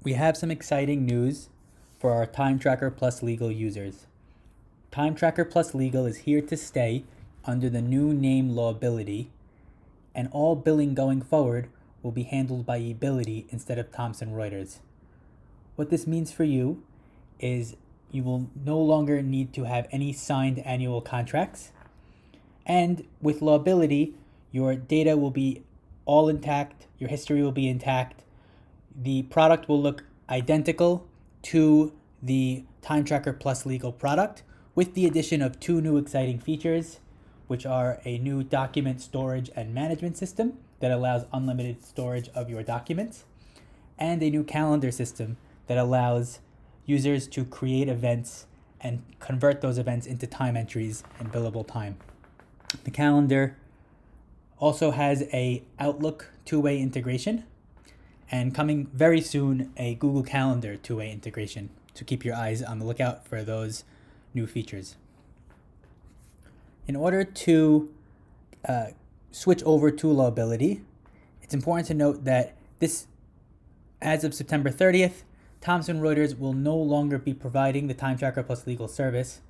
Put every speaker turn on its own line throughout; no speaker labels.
We have some exciting news for our Time Tracker Plus Legal users. Time Tracker Plus Legal is here to stay under the new name Lawbillity, and all billing going forward will be handled by eBillity instead of Thomson Reuters. What this means for you is you will no longer need to have any signed annual contracts, and with Lawbillity, your data will be all intact, your history will be intact, the product will look identical to the Time Tracker Plus Legal product, with the addition of two new exciting features, which are a new document storage and management system that allows unlimited storage of your documents, and a new calendar system that allows users to create events and convert those events into time entries and billable time. The calendar also has a Outlook two-way integration, and coming very soon, a Google Calendar two-way integration. So keep your eyes on the lookout for those new features. In order to switch over to Lawbillity, it's important to note that as of September 30th, Thomson Reuters will no longer be providing the Time Tracker Plus Legal service.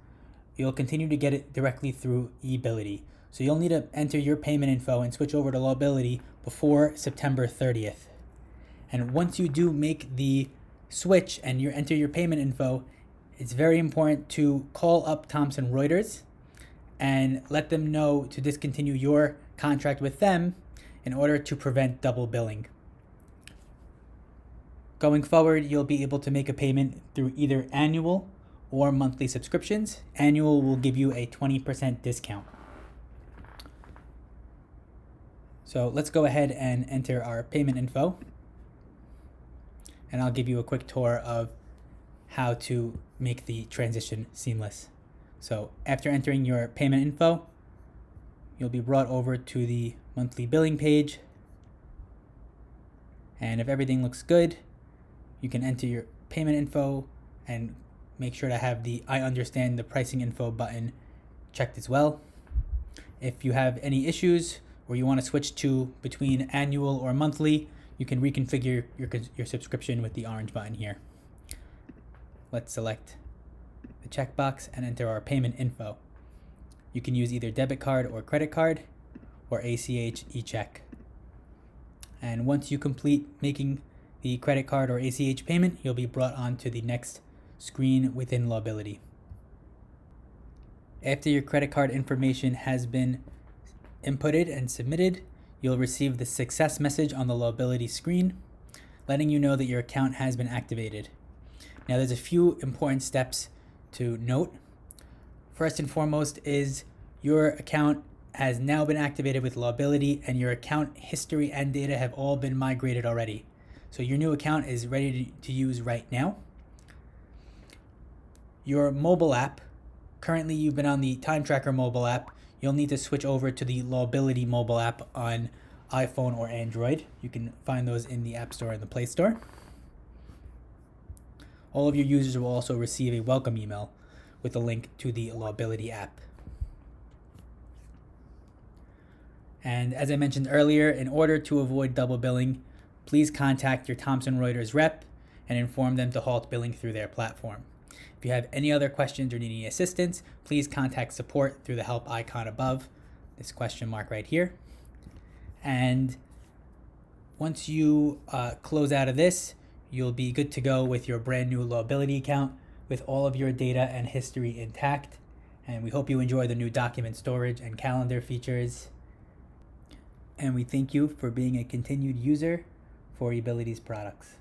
You'll continue to get it directly through eBillity. So you'll need to enter your payment info and switch over to Lawbillity before September 30th. And once you do make the switch and you enter your payment info, it's very important to call up Thomson Reuters and let them know to discontinue your contract with them in order to prevent double billing. Going forward, you'll be able to make a payment through either annual or monthly subscriptions. Annual will give you a 20% discount. So let's go ahead and enter our payment info, and I'll give you a quick tour of how to make the transition seamless. So after entering your payment info, you'll be brought over to the monthly billing page, and if everything looks good, you can enter your payment info and make sure to have the I understand the pricing info button checked as well. If you have any issues or you want to switch to between annual or monthly, you can reconfigure your subscription with the orange button here. Let's select the checkbox and enter our payment info. You can use either debit card or credit card or ACH e-check. And once you complete making the credit card or ACH payment, you'll be brought on to the next screen within Lawbillity. After your credit card information has been inputted and submitted, you'll receive the success message on the Lawbillity screen, letting you know that your account has been activated. Now, there's a few important steps to note. First and foremost is your account has now been activated with Lawbillity, and your account history and data have all been migrated already. So your new account is ready to use right now. Your mobile app, currently you've been on the Time Tracker mobile app. You'll need to switch over to the Lawbillity mobile app on iPhone or Android. You can find those in the App Store and the Play Store. All of your users will also receive a welcome email with a link to the Lawbillity app. And as I mentioned earlier, in order to avoid double billing, please contact your Thomson Reuters rep and inform them to halt billing through their platform. If you have any other questions or need any assistance, please contact support through the help icon above, this question mark right here. And once you close out of this, you'll be good to go with your brand new Lawbillity account with all of your data and history intact. And we hope you enjoy the new document storage and calendar features. And we thank you for being a continued user for eBillity's products.